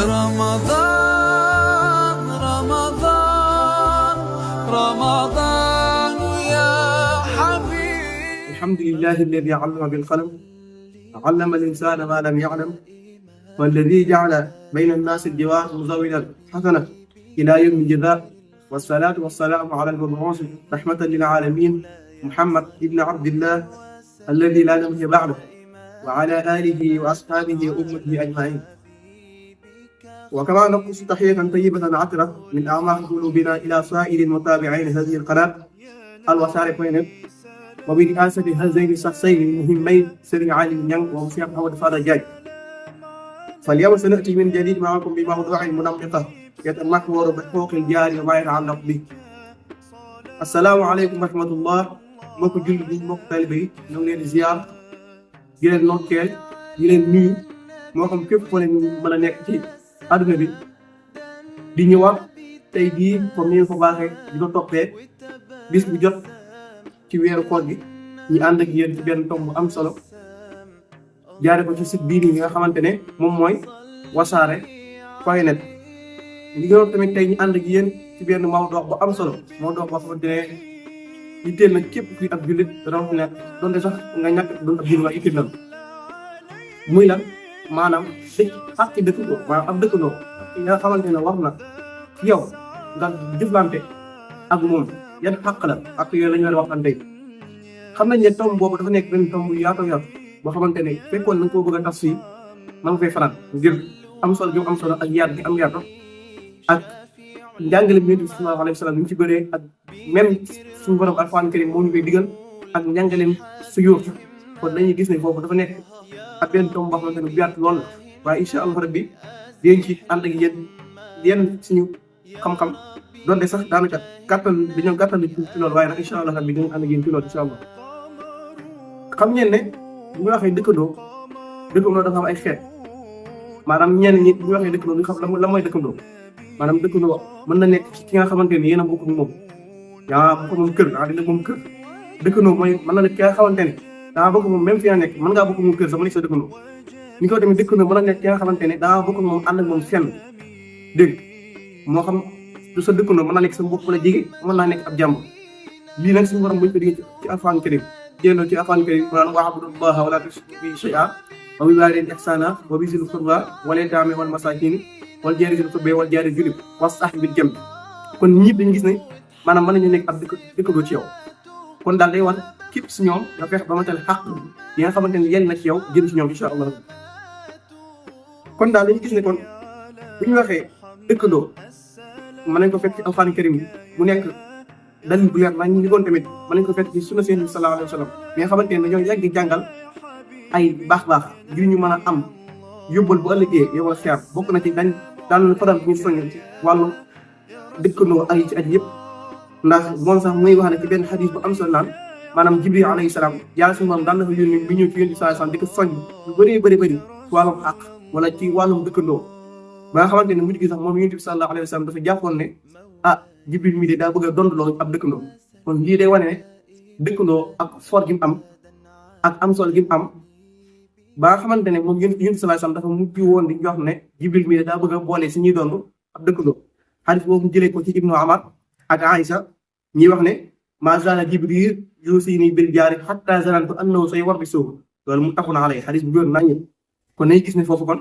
رمضان رمضان رمضان يا حبيبي. الحمد لله الذي علم بالقلم علم الإنسان ما لم يعلم والذي جعل بين الناس الجوار مزولا حسنة إلى يوم الجزاء والصلاة والسلام على المبعوث رحمة للعالمين محمد بن عبد الله الذي لا نبي بعده وعلى آله وأصحابه وأمته أجمعين. وكما نقص تحية طيبة عطرة من أعماق قلوبنا إلى سائر المتابعين هذه القناة الوسائل وبرئاسة هذين الشخصين المهمين سيرين علي نيانغ ومشيخ محمد فاضل جاي. فاليوم سنأتي من جديد معكم بموضوع منمقة يتمحور بحقوق الجار وما يتعلق به. السلام عليكم ورحمة الله. mbokk jullit yi mbokk taalibe yi ñoo ngi leen di ziar di leen nokkeel di leen nuyu moo xam képp foo leen mën a nekk ci àdduna bi di ñëwaat tey jii comme ni ngeen ko baaxee di ko toppee bis bu jot ci weeru koor gi ñu ànd ak yéen ci benn tomb bu am solo jaare ko ci site bii nii nga xamante ne moom mooy wasaare.net. li nga tamit tey ñu ànd ak yéen ci benn mawduu bu am solo mawduu boo xamante ne yitteel na képp kuy ab jullit rawatina donte sax nga ñàkk doon ab jullit waaye yitteel na muy lan maanaam ak ci dëkkandoo maanaam ab dëkkandoo nga xamante ne war na ci yow nga jëflante ak moom yan xàq la ak yooyu la ñu war a waxtaan tey. xam nañ ne tomb boobu dafa nekk benn tomb yu yaatu boo xamante ne fekkoon na nga koo bëgg a tas fii ma nga fay fanaan ngir am solo gi am solo ak yaat gi am yaatu ak njàngale bi Yonent bi sallallahu alayhi wa sallam ñu ci bëree ak même suñu borom Alxuraan karim moo ñu koy digal ak njàngaleem su yóor kon dañuy gis ne foofu dafa nekk ak benn tomb boo xamante ne bu yaatu lool la waaye incha allah rabbi dinañ ci ànd ak yéen suñu xam-xam donte sax daanaka dañoo gàttal ci loolu waaye nag incha allah rabbi dinañ ànd ak yéen ci loolu incha allah. xam ngeen ne bu ñu waxee dëkkandoo dafa am ay xeet maanaam ñenn ñi bu ñu waxee dëkkandoo ñu xam la mooy dëkkandoo maanaam dëkkandoo mën na nekk ci ki nga xamante ne yéen a bokk moom yaa bokk moom kër dina moom kër. dëkkandoo mooy mën na nekk ki nga xamante ne daa bokk moom même fi nga nekk mën ngaa bokk moom kër sax ma nekk sa dëkkandoo ni ko tamit dëkkandoo mën na nekk ki nga xamante ne daa bokk moom ànd ak moom fenn dégg moo xam du sa dëkkandoo mën naa nekk sa mbokk wala jege mën naa nekk ab jàmbur. lii nag suñu borom buñ ko digee ci Alxuraan karim jélloo ci Alxuraan karim mu naan wa'budullaaha wa laa tushriku bihi shay'an wa bil waalidayni ihsaanan wa bizil qurbaa wal yataamaa wal masaakiin wal jaari zil qurbaa wal jaari junub was saahibil janbi. kon ñëpp dañu gis ne maanaam mën nañu nekk ab dëkkandoo ci yow kon daal day war képp si ñoom nga fex ba matal xaq yi nga xamante ne yenn na ci yow jëm si ñoom incha allah. kon daal dañu gis ne kon bu ñu waxee dëkkandoo mën nañ ko fekk ci Alxuraan karim mu nekk dalil bu leer nañ ñu goon tamit mën nañ ko fekk ci sunna Yonent bi sallallahu alayhi wa sallam bi nga xamante ne dañoo yàgg jàngal ay baax-baax ngir ñu mën a am yóbbal bu ëllëgee yow a xeer bokk na ci daan faral ñu soññ ci wàllu dëkkandoo ak yi ci aju yëpp. ndax moom sax muy wax ne ci benn xadis bu am solo naan maanaam Jibril alayhi salaam yàlla suñu moom daan na fa yónni bi ñëw ci Yonent bi sallallahu alayhi wa sallam di ko soññ lu bëri ci wàllum àq wala ci wàllum dëkkandoo ba nga xamante ne mujj gi sax moom Yonent bi sallallahu alayhi wa sallam dafa jàppoon ne Jibril mi de daa bëgg a dondaloo ab dëkkandoo kon lii day wane ne dëkkandoo ak for gi mu am ak am solo gi mu am ba nga xamante ne moom Yonent bi sallallahu alayhi wa sallam dafa mujj woon di jox ne Jibril mi de daa bëgg a boole si ñuy dond ab dëkkandoo. xadis boobu jëlee ko ci Ibnu Umar ak Aïcha ñi wax ne maa zaala Jibril yuusiinii bil jaari hattaa zanantu annahu sayuwarrisuhu loolu muttafaqun alayhi xadis bu wér nañu kon nañu gis ne foofu kon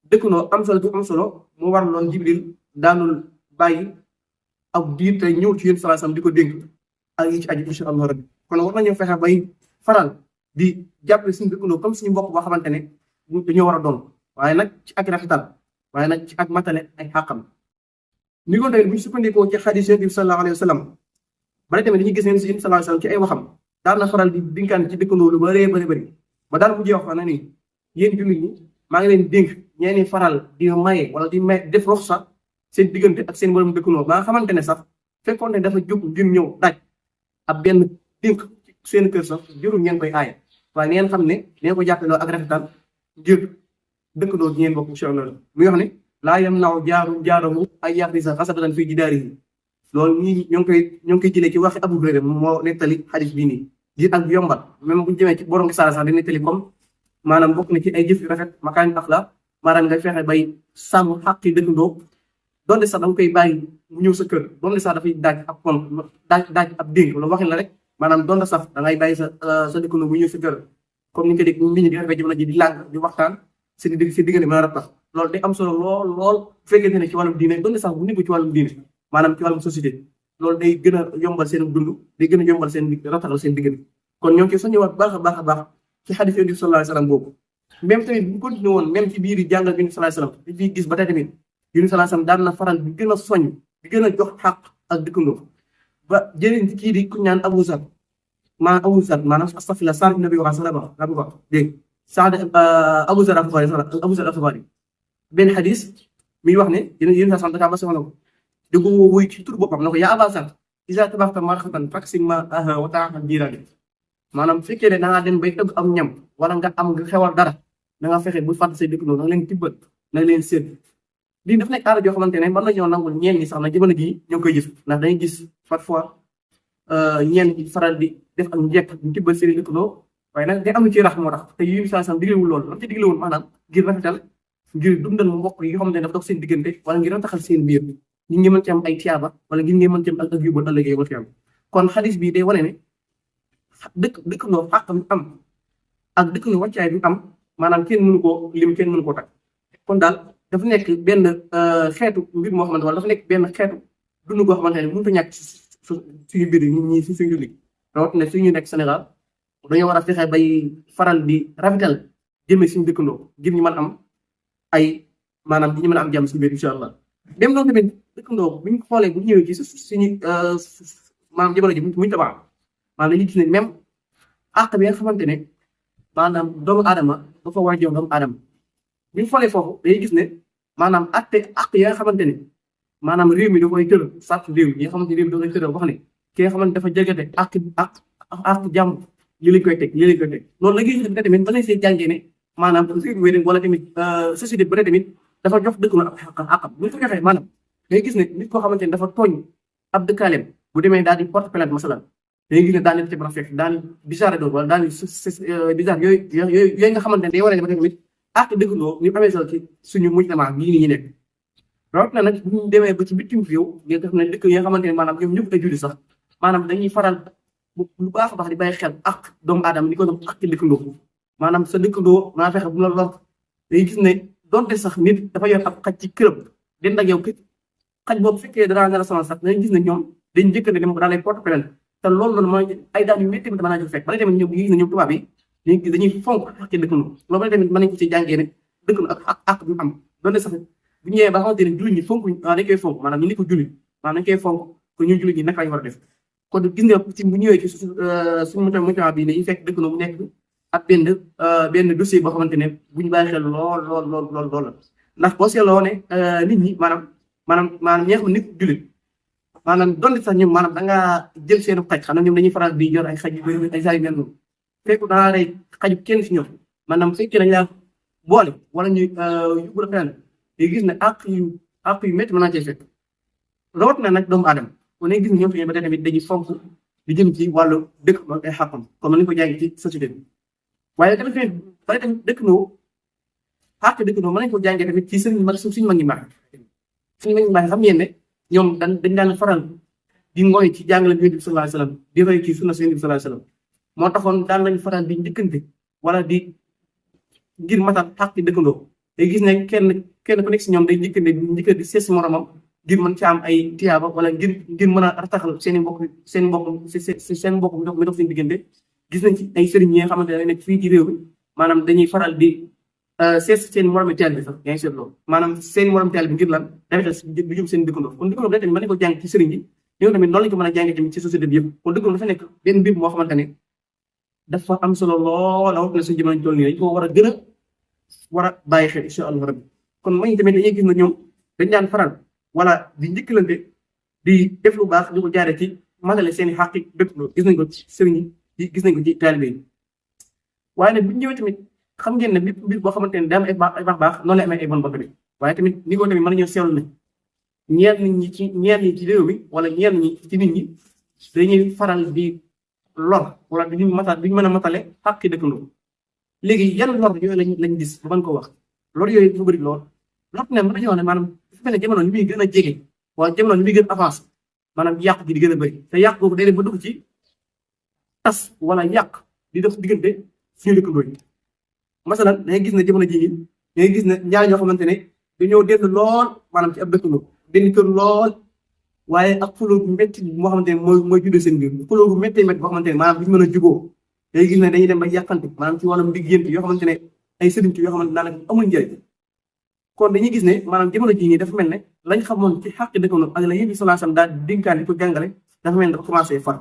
dëkkandoo am solo am solo mu war loon Jibril daanul bàyyi ak diir te ñëw ci Yonent sallallahu alayhi wasallam di ko dénk ak yi ci aju incha allah rabbi kon war nañu fexe bay faral di jàppale suñu dëkkandoo comme suñu mbokk boo xamante ne dañoo war a doon waaye nag ci ak rafetal waaye nag ci ak matale ay xàqam. ni ko tamit bu ñu sukkandikoo ci xadiis Yonent bi sallallahu alayhi wa sallam ba tamit dañuy gis ne si Yonent sallallahu alayhi wa sallam ci ay waxam daan na faral di dinkaan ci dëkkandoo lu bëree bëri ba daal mujjee wax na ni yéen jullit ñi maa ngi leen dénk ñeeni faral di maye wala di may def ruxsa seen diggante ak seen borom dëkkandoo ba nga xamante ne sax fekkoon ne dafa jóg ngir ñëw daaj ab benn dénk seen kër sax jërul ngeen koy aaya waaye ngeen xam ne ngeen ko jàppaloo ak rafetal ngir dëkkandoo gi ngeen bokk incha allah muy wax ne laa yamna'u jaarahu an yahrisa xasabatan fii jidaarihi loolu ñii ñoo ngi koy jëlee ci waxi Abu Hurayra moo nettali xadis bii nii di ak yombal même bu ñu demee ci borom gi sax di nettali comme maanaam bokk na ci ay jëf yu rafet makaani axlaaq maanaam nga fexe bay sàmm xàq dëkkandoo donte sax da nga koy bàyyi mu ñëw sa kër donte sax dafay daaj ab kon daaj ab dénk wala waxin la rek maanaam donte sax da ngay bàyyi sa dëkkandoo bu ñëw sa kër comme ni nga ko dégg nit ñi di defee jamono ji di làng di waxtaan seen diggante mën a ratax loolu day am solo lool bu fekkente ne ci wàllum diine donte sax bu nekk ci wàllum diine maanaam ci wàllum société loolu day gën a yombal seen dund day gën a yombal seen rataxal seen diggante kon ñoo ngi koy soññewaat baax a baax ci xadis Yonent bi sallallahu alayhi wasallam boobu même tamit bu continué woon même ci biir jàngal Yonent bi sallallahu alayhi wasallam di gis ba tey tamit Yonent bi sallallahu alayhi wasallam daan na faral di gën a soññ di gën a jox xàq ak dëkkandoo ba jëriñ ci kii di ku ñaan Abu Zar maanaam astafurlah Saad ibn Abi Waqqaas la bu baax dégg Saad Abu Zar al-Ghifari benn xadis mi wax ne Yonent bi sallallahu alayhi wasallam dafa mas a wax na ko di ko wuy ci tur boppam na ko yaa Abaa Zar izaa tabaxta marxatan faksim ma'ahaa wa ta'aahad jiiraani maanaam bu fekkee ne da ngaa dem bay tëgg am ñam wala nga xewal dara da nga fexe bu fàtte say dëkkandoo da nga leen tibbal na leen sédd lii daf nekk aada joo xamante ne mën nañoo nangul ñeen ñi sax na jamono jii ñoo koy jëf ndax dañuy gis parfois ñeen ñi faral di def ak njëkk ñu tibbal seen dëkkandoo waaye nag day am ci rax moo tax te yu saa sam diglewul loolu lam ci diglewul maanaam ngir rafetal ngir dundal mbokk yi nga xamante ne dafa dox seen diggante wala ngir rataxal seen biir ñi ngi mën ci am ay tiyaaba wala ngir ngeen mën ci am ak yóbbal ëllëgee wala fi am kon xadis bi day wane ne dëkkandoo xàq bi am ak dëkkandoo wàccaay bi am maanaam kenn mënu koo lim kenn mënu koo tag kon daal dafa nekk benn xeetu mbir moo xamante wala dafa nekk benn xeetu dund goo xamante ne mënut a ñàkk suñu biir nit ñi si suñu liggéey rawatina suñu nekk Sénégal dañoo war a fexe bay faral di rafetal jëmee suñu dëkkandoo ngir ñu mën am ay maanaam di ñu mën a am jàmm suñu biir incha allah. dem noonu tamit dëkkandoo bu ñu xoolee bu ñëwee ci suñu maanaam jamono ji muñ tabax maanaam dañuy gis ne même àq bi nga xamante ne maanaam doomu aadama dafa war a jox doomu aadama bu ñu xoolee foofu dañuy gis ne maanaam àq yi nga xamante ne maanaam réew mi da koy tëral sàrt réew mi nga xamante ne réew mi da koy tëral wax ne ki nga xamante dafa jegete àq jàmm lii lañ koy teg loolu la ngay gis tamit ba lay see jàngee ne maanaam réew wala tamit société bi tamit dafa jox dëkk na ab àqam bu ñu ko joxee maanaam ngay gis ne nit koo xamante ne dafa tooñ ab dëkkaaleem bu demee daal di porte plainte masalan dañuy gis ne daan ci mën a fekk daan bizarre doon wala daan bizarre yooyu nga xamante ne day wane ne ba tamit àq dëkkandoo ñu amee solo ci suñu mujtama bii nii ñu nekk rawatina nag bu ñu demee ba ci bitim réew nga def ne dëkk yi nga xamante ne maanaam ñoom ñëpp ay julli sax maanaam dañuy faral lu baax a baax di bàyyi xel ak doomu aadama di ko doon ak ci dëkkandoo maanaam sa dëkkandoo maa fexe bu la lor dañuy gis ne donte sax nit dafa yor ab xaj ci këram den ak yow xaj boobu fekkee danaa nar a sonal sax dañuy gis ne ñoom dañ njëkkante dem daa lay porte plainte te loolu mooy ay daan yu métti mën naa jël fekk ba tamit ñoom ñu gis ne ñoom tubaab yi dañuy fonk ak ci dëkkandoo loolu tamit mën nañ ko ci jàngee ne dëkkandoo ak bi am donte sax bu ñëwee ba xamante ne jullit ñi fonk dañ koy fonk maanaam ñu ni ko jullit maanaam dañ koy fonk ko ñun jullit ñi naka lañ war a def kon gis nga ci bu ñëwee ci suñu mujtama bi ne ñu fekk dëkkandoo mu nekk ak benn dossier boo xamante ne bu ñu bàyyi xel lool ndax boo seetloo ne nit ñi maanaam ñi nga xam ne nit jullit maanaam donte sax ñoom maanaam da ngaa jël seen xaj xam na ñoom dañuy faral di yor ay xaj yu bëri ay saa yu mel noonu fekk dangaa rey xaju kenn si ñoom maanaam fekkee dañ laa boole wala ñu yóbbu la fenn day gis ne àq yu métti mën naa cee fekk rawat na nag doomu aadama kon ne gis ne ñoom fi ba tey tamit dañuy fonk di jëm ci wàllu dëkk ba ay xàqam comme ni ko jàngee ci société bi waaye tamit ba tamit dëkkandoo xàq dëkkandoo mën nañ ko jàngee tamit ci suñu mag ñi baax xam ngeen ne ñoom dañ daan faral di ngooy ci jàngale bi Yonent bi sallallahu alayhi wasallam di roy ci sunna Yonent bi sallallahu alayhi wasallam moo taxoon daan lañ faral di njëkkante wala di ngir matal xàq dëkkandoo day gis ne kenn ku nekk si ñoom day njëkkante di sees moromam ngir mën ci am ay tiyaaba wala ngir mën a rataxal seen mbokk mi dox seen diggante gis nañ ci ay sëriñ yi nga xamante ne nekk fii ci réew mi maanaam dañuy faral di sees seen moromi teel bi sax yaa ngi seet loolu maanaam seen moromi teel bi ngir lan rafetal du jëm seen dëkkandoo kon dëkkandoo bi tamit mën nañ ko jàng ci sëriñ yi ñoo tamit noonu lañ ko mën a jàngee tamit ci société bi yëpp kon dëkkandoo dafa nekk benn mbir moo xamante ne dafa am solo lool wax na suñu jamono toll nii dañ ko war a gën a war a bàyyi xel incha allah rabbi kon mañ tamit dañuy gis na ñoom dañ daan faral wala di njëkkalante di def lu baax di ko jaaree ci matale seen i xàq dëkkandoo gis nañ ko ci sëriñ yi gis nañ ko ci taalibe yi waaye nag bu ñu ñëwee tamit xam ngeen ne bépp mbir boo xamante ne daa am ay baax noonu la amee ay bon tamit waaye tamit ni ko tamit mën nañoo seetlu ne ñeent ñi ci réew mi wala ñeent ñi ci nit ñi dañuy faral di lor wala duñu mën a matale xàq dëkkandoo léegi yan lor yooyu lañ gis ba mën ko wax lor yooyu dafa bëri lool lot ne mën nañu wax ne maanaam su mel ne jamono li muy gën a jege wala jamono li muy gën a avancé maanaam yàq gi di gën a bëri te yàq boobu day dem ba dugg ci tas wala yàq di def diggante suñu dëkkandoo yi masalan da ngay gis ne jamono jii nii da ngay gis ne ñaar ñoo xamante ne dañoo dend lool maanaam ci ab dëkkandoo benn kër lool waaye ak xuloo bu métti moo xamante ne mooy juddoo seen biir xuloo bu méttee métti boo xamante ne maanaam duñu mën a juboo da ngay gis ne dañuy dem ba yàqante maanaam ci wàllum diggante yoo xamante ne ay sëriñ yoo xamante ne daanaka amul njëriñ kon dañuy gis ne maanaam jamono jii nii dafa mel ne lañ xamoon ci xàq dëkkandoo ak la yëngu sallallahu alayhi wasallam daal dénkaan di ko jàngale dafa mel ne dafa commencé far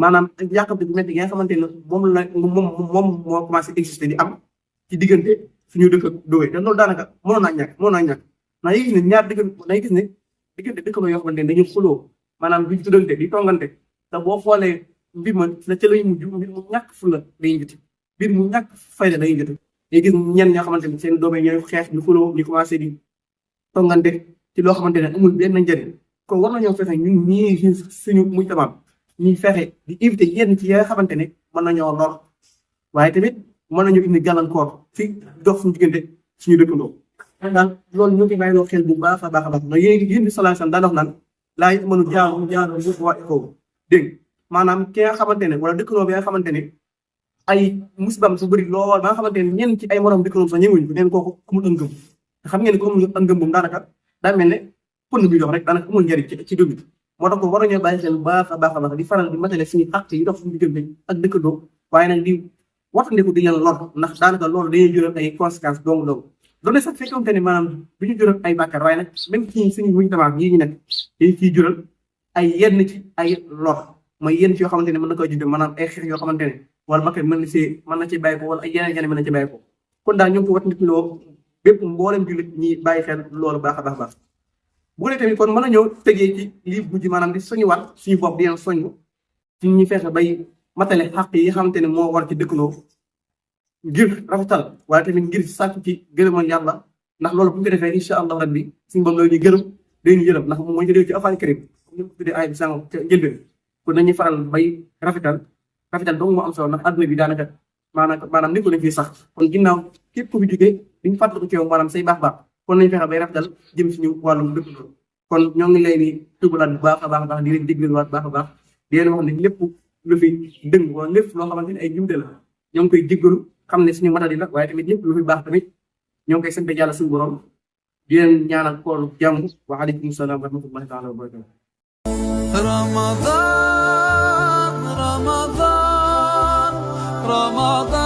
maanaam yàqante bu métti gi nga xamante ne moom moo commencé exister di am ci diggante suñu dëkk dóoge te loolu daanaka mënoon naa ñàkk ndax yi gis ne ñaar dañuy gis ne diggante dëkkandoo yoo xamante ne dañuy xuloo maanaam duñ tuddante di tongante te boo xoolee mbir ma la ca lay mujj mbir mu ñàkk fulla day njëti mbir mu ñàkk fayda day njëti day gis ñenn ñoo xamante ne seen doom yi ñooy xeex ñu xuloo ñu commencé di tongante ci loo xamante ne amul benn njëriñ kon war nañoo fexe ñun ñii suñu muy tamaam ñuy fexe di éviter yenn ci yi nga xamante ne mën nañoo lor waaye tamit mën nañu indi gàllankoor fi dox suñu diggante suñu dëkkandoo daal loolu ñu ngi bàyyi loo xel bu baax a baax a baax ndax yéen di sallallahu alayhi wasallam daan wax naan laay mënu jaaru bu waa ko dégg maanaam ki nga xamante ne wala dëkkandoo bi nga xamante ne ay musibam su bëri lool ba nga xamante ne ñenn ci ay morom dëkkandoo sax ñëwuñ ko neen kooku amul ëngëm te xam ngeen ne ko amul ëngëm moom daanaka daa mel ne pënd bi dox rek daanaka amul njëriñ ci dund moo tax ko war nañoo bàyyi xel bu baax a baax a baax di faral di matale suñu acte yi dox suñu diggante ak dëkkandoo waaye nag di wattandiku di leen lor ndax daanaka loolu dañuy jural ay conséquences dong doone sax fekkonte ne maanaam du ñu jural ay bàkkaar waaye nag même ci suñu muñ tamaam yi ñu nekk dañu ciy jural ay yenn ci ay lor mooy yenn ci yoo xamante ne mën na koy juddoo maanaam ay xeex yoo xamante ne wala bakkan mën na ci bàyyi ko wala ay yeneen mën na ci bàyyi ko kon daal ñu ngi ko wattandikuloo bépp mboolem jullit ñi bàyyi xel loolu baax a baax bu dee tamit kon mën na ñëw tegee ci lii mujj maanaam di soñuwaat suñu bopp di leen soñu ci ñu fexe bay matale xàq yi xamante ne moo war ci dëkkandoo ngir rafetal waaye tamit ngir sàkk ci gërëmal yàlla ndax loolu bu ñu ko defee incha allah rabbi suñu bopp la ñuy gërëm day ñu yërëm ndax moom mooy jëlee ci alxuraan karim ñu ko tuddee ay bi sànq ca njëlbeen kon nañuy faral bay rafetal dong moo am solo ndax àdduna bi daanaka maanaam ni ko ne fii sax kon ginnaaw képp ku fi jógee diñu fàttaliku ci yow maanaam say baax kon nañu fexe bay rafetal jëm suñu wàllum dëkkandoo kon ñoo ngi leen di tubalaat bu baax a baax di leen dégluwaat baax a baax di leen wax ne lépp lu fi dëng wala lépp loo xamante ne ay jumte la ñoo ngi koy jéggalu xam ne suñu matadi la waaye tamit lépp lu fi baax tamit ñoo ngi koy sant yàlla suñu borom di leen ñaanal koor jàmm wa aleykum salaam wa rahmatullahi taala wa barakatuh رمضان رمضان رمضان